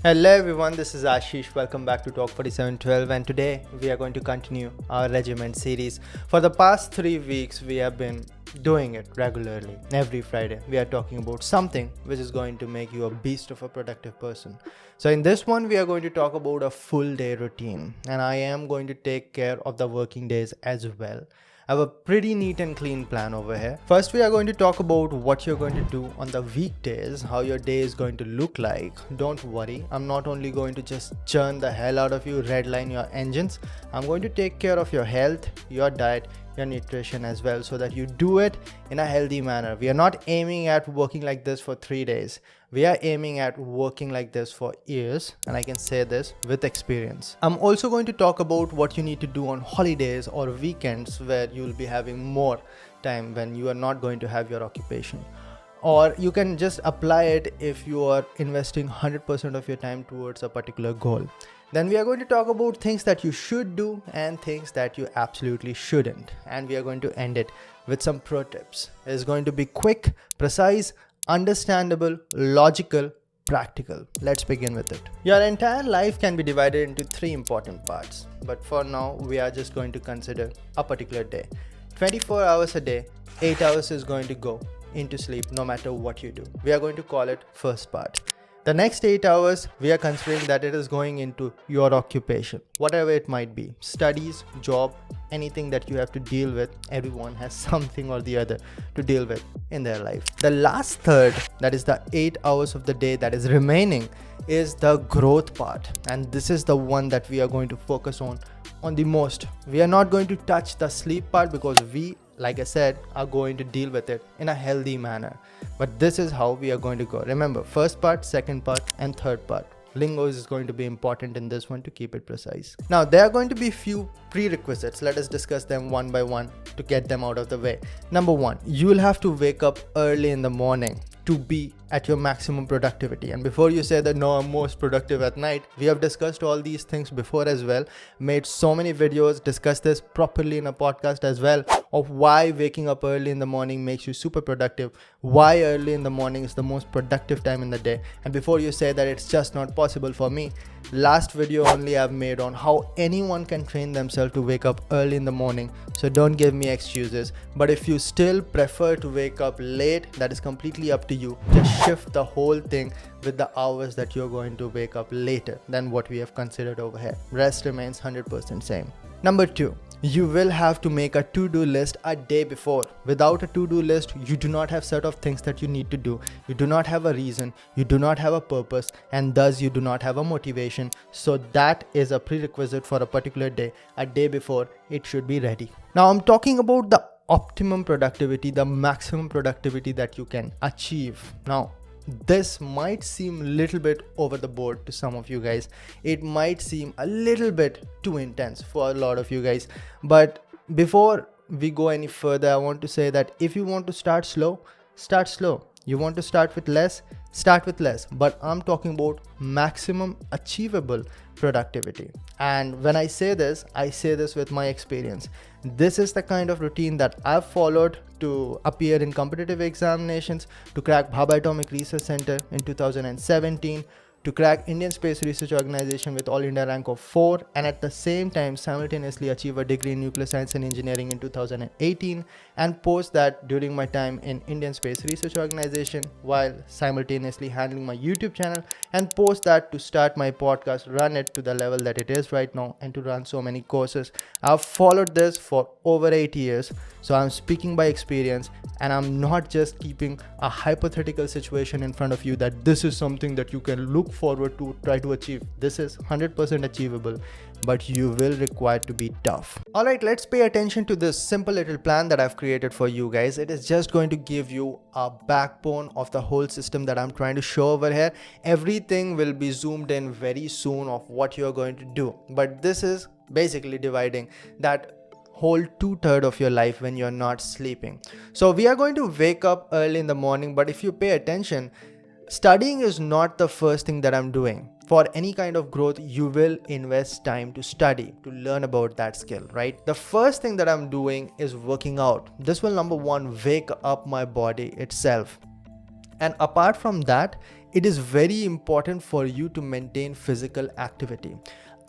Hello everyone, this is Ashish. Welcome back to Talk 4712, and today we are going to continue our regiment series. For the past 3 weeks, we have been doing it regularly. Every Friday, we are talking about something which is going to make you a beast of a productive person. So in this one, we are going to talk about a full day routine, and I am going to take care of the working days as well. I have a pretty neat and clean plan over here. First, we are going to talk about what you're going to do on the weekdays, how your day is going to look like. Don't worry, I'm not only going to just churn the hell out of you, redline your engines. I'm going to take care of your health, your diet, your nutrition as well, so that you do it in a healthy manner. We are not aiming at working like this for 3 days. We are aiming at working like this for years, and I can say this with experience. I'm also going to talk about what you need to do on holidays or weekends where you'll be having more time when you are not going to have your occupation. Or you can just apply it if you are investing 100% of your time towards a particular goal. Then we are going to talk about things that you should do and things that you absolutely shouldn't. And we are going to end it with some pro tips. It's going to be quick, precise, understandable, logical, practical. Let's begin with it. Your entire life can be divided into 3 important parts. But for now, we are just going to consider a particular day. 24 hours a day, 8 hours is going to go into sleep no matter what you do. We are going to call it first part. The next 8 hours, we are considering that it is going into your occupation, whatever it might be, studies, job, anything that you have to deal with. Everyone has something or the other to deal with in their life. The last third, that is the 8 hours of the day that is remaining, is the growth part. And this is the one that we are going to focus on the most. We are not going to touch the sleep part because we, like I said, are going to deal with it in a healthy manner. But this is how we are going to go. Remember, first part, second part, and third part. Lingo is going to be important in this one to keep it precise. Now, there are going to be few prerequisites. Let us discuss them one by one to get them out of the way. Number 1, you will have to wake up early in the morning to be at your maximum productivity. And before you say that no, I'm most productive at night, we have discussed all these things before as well, made so many videos, discussed this properly in a podcast as well, of why waking up early in the morning makes you super productive, why early in the morning is the most productive time in the day. And before you say that it's just not possible for me, last video only I've made on how anyone can train themselves to wake up early in the morning. So don't give me excuses. But if you still prefer to wake up late, that is completely up to you. Just shift the whole thing with the hours that you're going to wake up later than what we have considered over here. Rest remains 100% same. Number 2, you will have to make a to-do list a day before. Without a to-do list, you do not have set of things that you need to do. You do not have a reason, you do not have a purpose, and thus you do not have a motivation. So that is a prerequisite for a particular day. A day before, it should be ready. Now I'm talking about the optimum productivity, the maximum productivity that you can achieve. Now, this might seem a little bit over the board to some of you guys. It might seem a little bit too intense for a lot of you guys. But before we go any further, I want to say that if you want to start slow, start slow. You want to start with less, start with less. But I'm talking about maximum achievable productivity. And when I say this with my experience. This is the kind of routine that I've followed to appear in competitive examinations, to crack Bhabha Atomic Research Center in 2017, to crack Indian Space Research Organization with All India rank of 4, and at the same time simultaneously achieve a degree in nuclear science and engineering in 2018, and post that during my time in Indian Space Research Organization while simultaneously handling my YouTube channel, and post that to start my podcast, run it to the level that it is right now, and to run so many courses. I've followed this for over 8 years, so I'm speaking by experience, and I'm not just keeping a hypothetical situation in front of you that this is something that you can look forward to try to achieve. This is 100% achievable, but you will require to be tough. Alright, let's pay attention to this simple little plan that I've created for you guys. It is just going to give you a backbone of the whole system that I'm trying to show over here. Everything will be zoomed in very soon of what you're going to do, but this is basically dividing that whole 2/3 of your life when you're not sleeping. So we are going to wake up early in the morning, but if you pay attention, studying is not the first thing that I'm doing. For any kind of growth, you will invest time to study, to learn about that skill, right? The first thing that I'm doing is working out. This will, number 1, wake up my body itself. And apart from that, it is very important for you to maintain physical activity.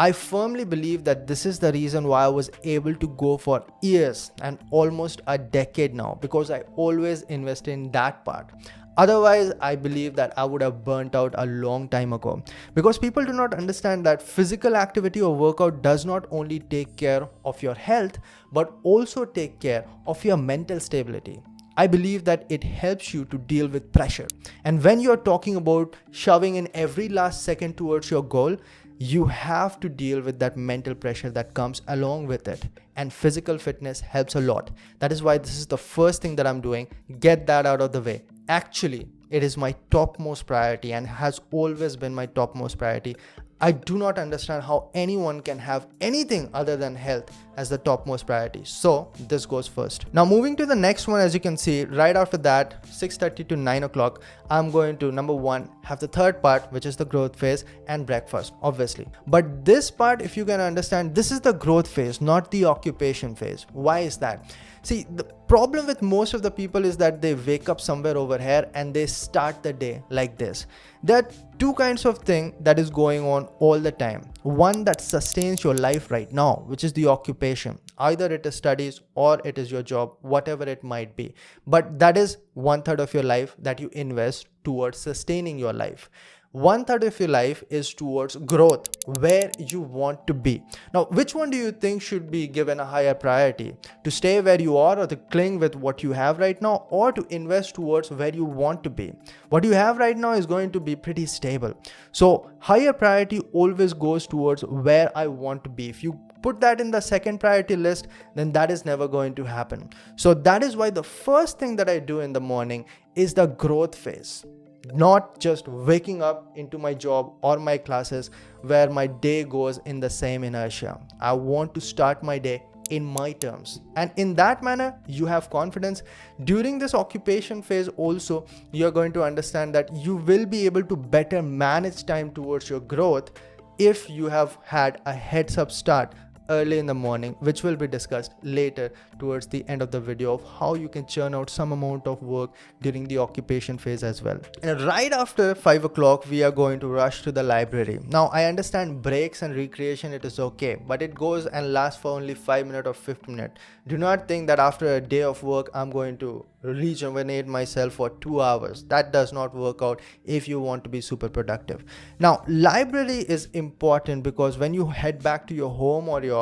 I firmly believe that this is the reason why I was able to go for years and almost a decade now, because I always invest in that part. Otherwise, I believe that I would have burnt out a long time ago, because people do not understand that physical activity or workout does not only take care of your health, but also take care of your mental stability. I believe that it helps you to deal with pressure. And when you're talking about shoving in every last second towards your goal, you have to deal with that mental pressure that comes along with it. And physical fitness helps a lot. That is why this is the first thing that I'm doing. Get that out of the way. Actually, it is my topmost priority and has always been my topmost priority. I do not understand how anyone can have anything other than health as the topmost priority. So this goes first. Now moving to the next one, as you can see, right after that, 6:30 to 9 o'clock, I'm going to, number one, have the third part, which is the growth phase, and breakfast, obviously. But this part, if you can understand, this is the growth phase, not the occupation phase. Why is that? See, the problem with most of the people is that they wake up somewhere over here and they start the day like this. There are two kinds of thing that is going on all the time. One that sustains your life right now, which is the occupation. Either it is studies or it is your job, whatever it might be. But that is 1/3 of your life that you invest towards sustaining your life. 1/3 of your life is towards growth, where you want to be. Now, which one do you think should be given a higher priority? To stay where you are, or to cling with what you have right now, or to invest towards where you want to be? What you have right now is going to be pretty stable. So higher priority always goes towards where I want to be. If you put that in the second priority list, then that is never going to happen. So that is why the first thing that I do in the morning is the growth phase. Not just waking up into my job or my classes where my day goes in the same inertia. I want to start my day in my terms, and in that manner you have confidence. During this occupation phase also, you're going to understand that you will be able to better manage time towards your growth if you have had a heads up start early in the morning, which will be discussed later towards the end of the video, of how you can churn out some amount of work during the occupation phase as well. And right after 5 o'clock, we are going to rush to the library. Now, I understand breaks and recreation, it is okay, but it goes and lasts for only 5 minutes or 15 minutes. Do not think that after a day of work, I'm going to rejuvenate myself for 2 hours. That does not work out if you want to be super productive. Now, library is important because when you head back to your home or your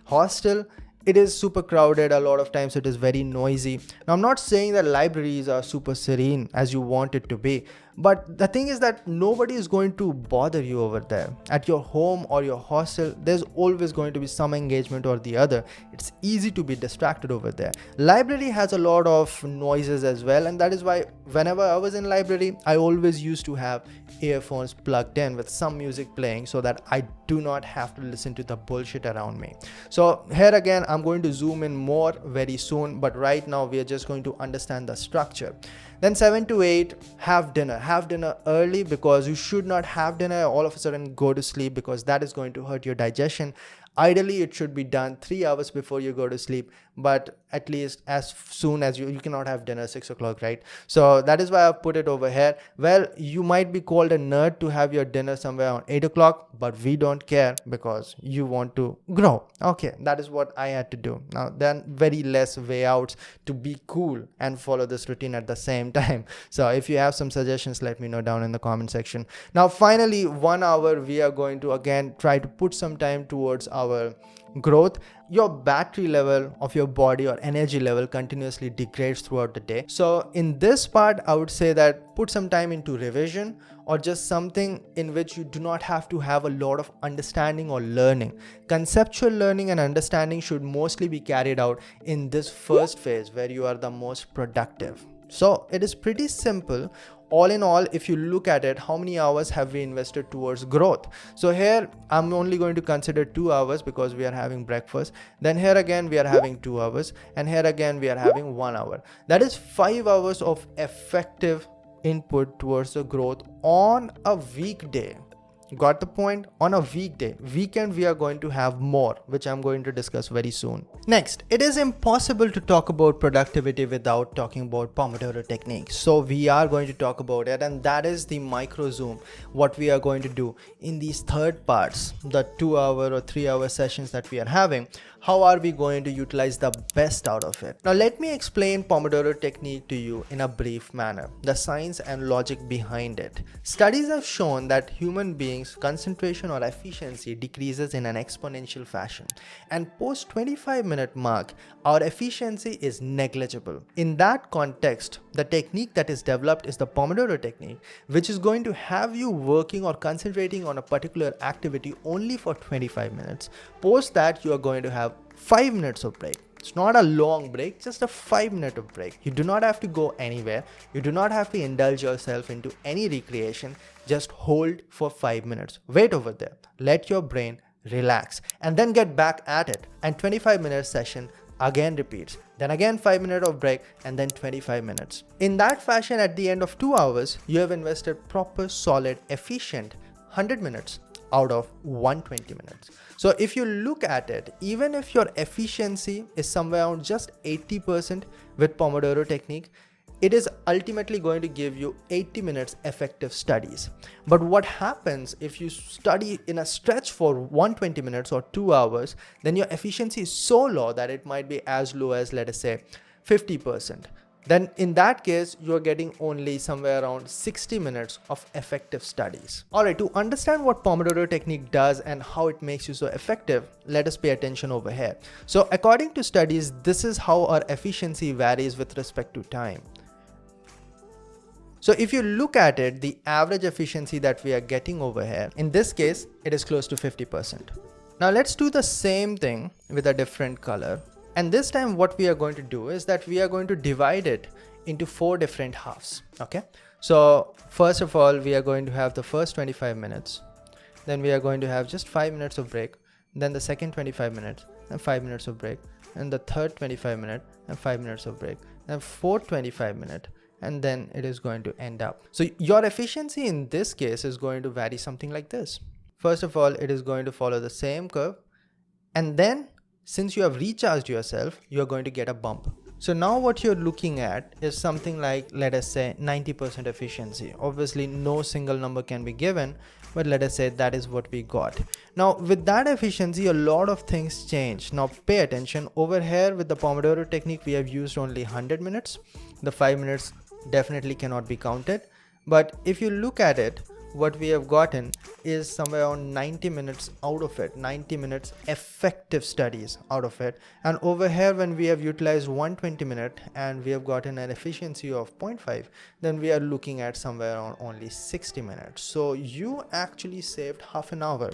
hostel, it is super crowded. A lot of times it is very noisy. Now, I'm not saying that libraries are super serene as you want it to be, but the thing is that nobody is going to bother you over there. At your home or your hostel, there's always going to be some engagement or the other. It's easy to be distracted over there. Library has a lot of noises as well, and that is why whenever I was in library, I always used to have earphones plugged in with some music playing so that I do not have to listen to the bullshit around me. So here again, I'm going to zoom in more very soon, but right now we are just going to understand the structure. Then 7 to 8, have dinner. Have dinner early, because you should not have dinner all of a sudden go to sleep, because that is going to hurt your digestion. Ideally, it should be done 3 hours before you go to sleep, but at least as soon as you cannot have dinner 6 o'clock, right? So that is why I put it over here. Well, you might be called a nerd to have your dinner somewhere around 8 o'clock, but we don't care because you want to grow. Okay, that is what I had to do. Now, then very less way outs to be cool and follow this routine at the same time. So if you have some suggestions, let me know down in the comment section. Now, finally, 1 hour, we are going to again try to put some time towards our growth. Your battery level of your body or energy level continuously degrades throughout the day. So in this part, I would say that put some time into revision, or just something in which you do not have to have a lot of understanding or learning. Conceptual learning and understanding should mostly be carried out in this first phase where you are the most productive. So it is pretty simple. All in all, if you look at it, how many hours have we invested towards growth? So here I'm only going to consider 2 hours because we are having breakfast. Then here again we are having 2 hours, and here again we are having 1 hour. That is 5 hours of effective input towards the growth on a weekday. Got the point? On a weekday. Weekend we are going to have more, which I'm going to discuss very soon. Next, it is impossible to talk about productivity without talking about Pomodoro technique. So we are going to talk about it, and that is the micro zoom. What we are going to do in these third parts, the 2-hour or 3-hour sessions that we are having. How are we going to utilize the best out of it? Now let me explain Pomodoro technique to you in a brief manner, the science and logic behind it. Studies have shown that human beings' concentration or efficiency decreases in an exponential fashion, and post 25-minute mark, our efficiency is negligible. In that context, the technique that is developed is the Pomodoro technique, which is going to have you working or concentrating on a particular activity only for 25 minutes. Post that, you are going to have 5 minutes of break. It's not a long break, just a 5-minute of break. You do not have to go anywhere. You do not have to indulge yourself into any recreation. Just hold for 5 minutes. Wait over there. Let your brain relax and then get back at it. And 25-minute session again repeats. Then again 5 minutes of break and then 25 minutes. In that fashion, at the end of 2 hours, you have invested proper, solid, efficient 100 minutes out of 120 minutes. So if you look at it, even if your efficiency is somewhere around just 80% with Pomodoro technique, it is ultimately going to give you 80 minutes effective studies. But what happens if you study in a stretch for 120 minutes or 2 hours, then your efficiency is so low that it might be as low as, let us say, 50%. Then in that case, you're getting only somewhere around 60 minutes of effective studies. Alright, to understand what Pomodoro technique does and how it makes you so effective, let us pay attention over here. So according to studies, this is how our efficiency varies with respect to time. So if you look at it, the average efficiency that we are getting over here, in this case, it is close to 50%. Now let's do the same thing with a different color. And this time what we are going to do is that we are going to divide it into 4 different halves. Okay. So first of all, we are going to have the first 25 minutes. Then we are going to have just 5 minutes of break. Then the second 25 minutes and 5 minutes of break. And the third 25 minutes and 5 minutes of break. And fourth 25 minutes. And then it is going to end up. So your efficiency in this case is going to vary something like this. First of all, it is going to follow the same curve. And then since you have recharged yourself, you are going to get a bump. So now what you're looking at is something like, let us say 90% efficiency. Obviously no single number can be given, but let us say that is what we got. Now with that efficiency, a lot of things change. Now pay attention over here with the Pomodoro technique, we have used only 100 minutes. The 5 minutes definitely cannot be counted. But if you look at it, what we have gotten is somewhere around 90 minutes out of it, 90 minutes effective studies out of it. And over here, when we have utilized 120 minutes and we have gotten an efficiency of 0.5, then we are looking at somewhere around only 60 minutes. So you actually saved half an hour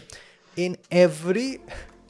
in every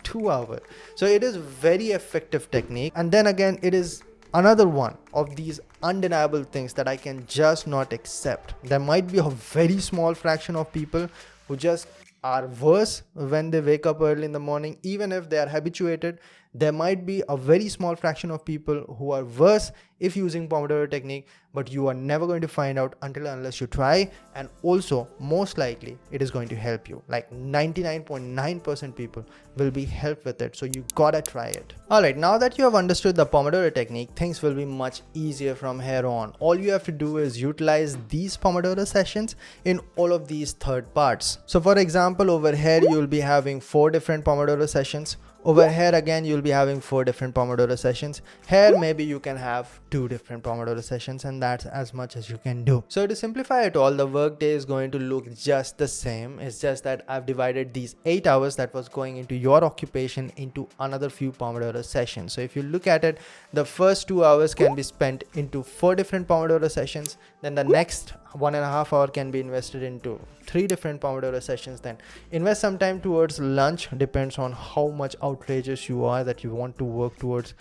2 hours. So it is very effective technique. And then again, it is another one of these undeniable things that I can just not accept. There might be a very small fraction of people who just are worse when they wake up early in the morning, even if they are habituated. There might be a very small fraction of people who are worse if using Pomodoro technique, but you are never going to find out until unless you try. And also most likely it is going to help you. Like 99.9% people will be helped with it. So you gotta try it. Alright, now that you have understood the Pomodoro technique, things will be much easier from here on. All you have to do is utilize these Pomodoro sessions in all of these third parts. So for example, over here you will be having 4 different Pomodoro sessions. Over here again, you'll be having 4 different Pomodoro sessions. Here, maybe you can have 2 different Pomodoro sessions, and that's as much as you can do. So to simplify it all, the workday is going to look just the same. It's just that I've divided these 8 hours that was going into your occupation into another few Pomodoro sessions. So if you look at it, the first 2 hours can be spent into 4 different Pomodoro sessions. Then the next 1.5 hours can be invested into 3 different Pomodoro sessions. Then invest some time towards lunch, depends on how much outrageous you are that you want to work towards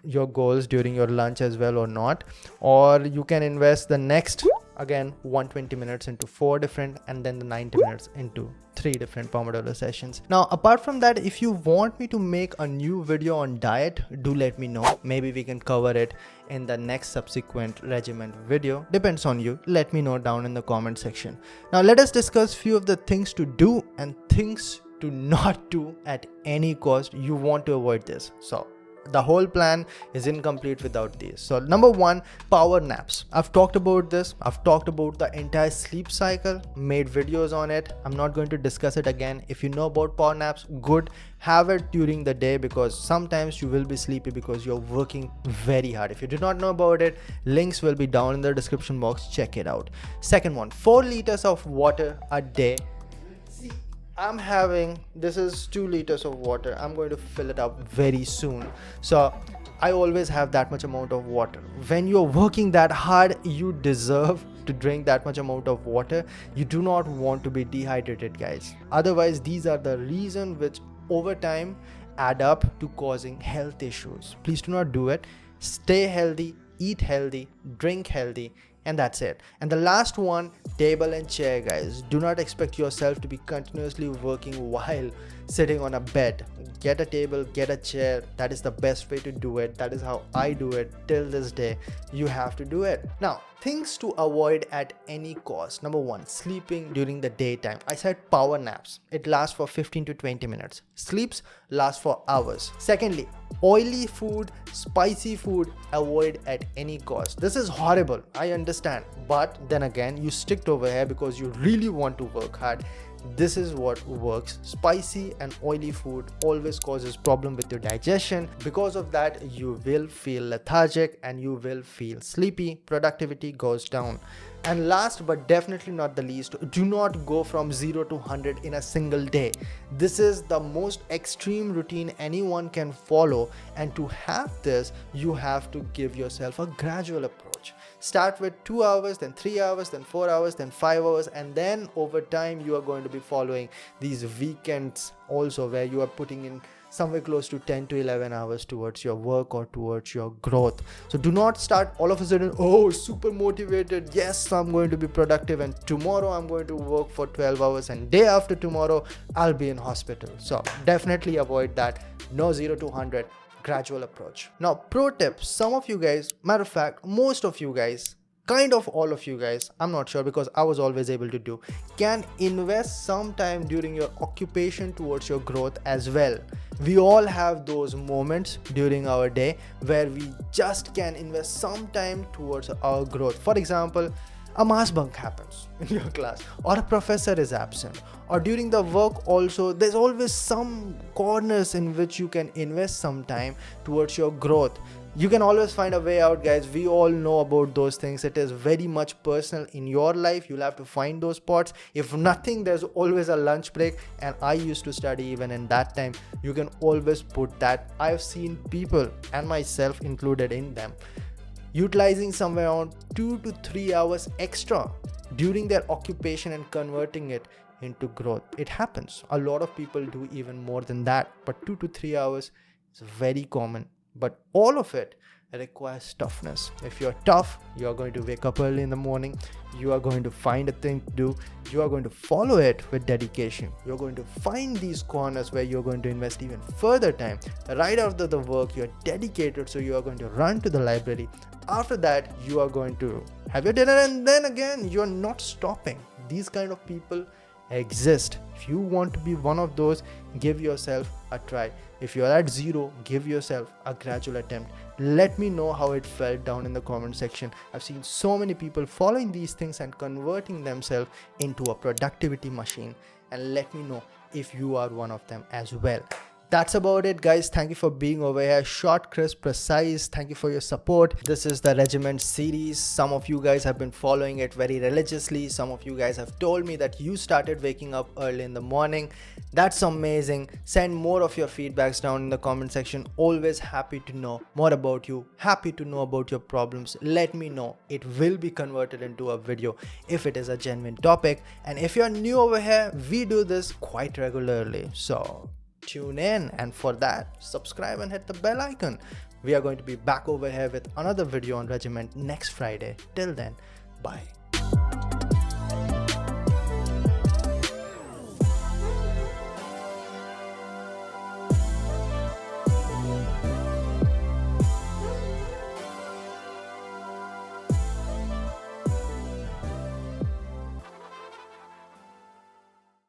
your goals during your lunch as well or not. Or you can invest the next again 120 minutes into 4 different, and then the 90 minutes into 3 different Pomodoro sessions. Now apart from that, if you want me to make a new video on diet, do let me know. Maybe we can cover it in the next subsequent regiment video. Depends on you. Let me know down in the comment section. Now let us discuss few of the things to do and things to not do at any cost. You want to avoid this. So the whole plan is incomplete without these. So number 1, power naps. I've talked about this. I've talked about the entire sleep cycle, made videos on it. I'm not going to discuss it again. If you know about power naps, good. Have it during the day, because sometimes you will be sleepy because you're working very hard. If you do not know about it, links will be down in the description box. Check it out. Second one, 4 liters of water a day. I'm having, this is 2 liters of water. I'm going to fill it up very soon. So I always have that much amount of water. When you're working that hard, you deserve to drink that much amount of water. You do not want to be dehydrated, guys. Otherwise, these are the reason which over time add up to causing health issues. Please do not do it. Stay healthy, eat healthy, drink healthy, and that's it. And the last one, table and chair, guys. Do not expect yourself to be continuously working while sitting on a bed. Get a table, get a chair. That is the best way to do it. That is how I do it till this day. You have to do it. Now, things to avoid at any cost. Number 1, sleeping during the daytime. I said power naps. It lasts for 15 to 20 minutes. Sleeps last for hours. Secondly, oily food, spicy food, avoid at any cost. This is horrible, I understand, but then again, you stick over here because you really want to work hard. This is what works. Spicy and oily food always causes problem with your digestion. Because of that, you will feel lethargic and you will feel sleepy. Productivity goes down. And last but definitely not the least, do not go from 0 to 100 in a single day. This is the most extreme routine anyone can follow, and to have this, you have to give yourself a gradual approach. Start with 2 hours, then 3 hours, then 4 hours, then 5 hours, and then over time you are going to be following these weekends also, where you are putting in somewhere close to 10 to 11 hours towards your work or towards your growth. So do not start all of a sudden, oh, super motivated, yes, I'm going to be productive, and tomorrow I'm going to work for 12 hours, and day after tomorrow I'll be in hospital. So definitely avoid that. No 0 to 100, gradual approach. Now, pro tip, some of you guys, matter of fact, most of you guys, kind of all of you guys, I'm not sure because I was always able to do, can invest some time during your occupation towards your growth as well. We all have those moments during our day where we just can invest some time towards our growth. For example, a mass bunk happens in your class, or a professor is absent, or during the work also, there's always some corners in which you can invest some time towards your growth. You can always find a way out, guys. We all know about those things. It is very much personal in your life. You'll have to find those spots. If nothing, there's always a lunch break, and I used to study even in that time. You can always put that. I've seen people, and myself included in them, utilizing somewhere around 2 to 3 hours extra during their occupation and converting it into growth. It happens. A lot of people do even more than that, but 2 to 3 hours is very common. But all of it requires toughness. If you're tough, you're going to wake up early in the morning. You are going to find a thing to do. You are going to follow it with dedication. You're going to find these corners where you're going to invest even further time. Right after the work, you're dedicated, so you are going to run to the library. After that, you are going to have your dinner, and then again, you're not stopping. These kind of people exist. If you want to be one of those, give yourself a try. If you're at 0, give yourself a gradual attempt. Let me know how it felt down in the comment section. I've seen so many people following these things and converting themselves into a productivity machine, and let me know if you are one of them as well. That's about it, guys. Thank you for being over here. Short, crisp, precise. Thank you for your support. This is the Regiment series. Some of you guys have been following it very religiously. Some of you guys have told me that you started waking up early in the morning. That's amazing. Send more of your feedbacks down in the comment section. Always happy to know more about you. Happy to know about your problems. Let me know. It will be converted into a video if it is a genuine topic. And if you're new over here, we do this quite regularly. So tune in, and for that, subscribe and hit the bell icon. We are going to be back over here with another video on Regiment next Friday. Till then, bye.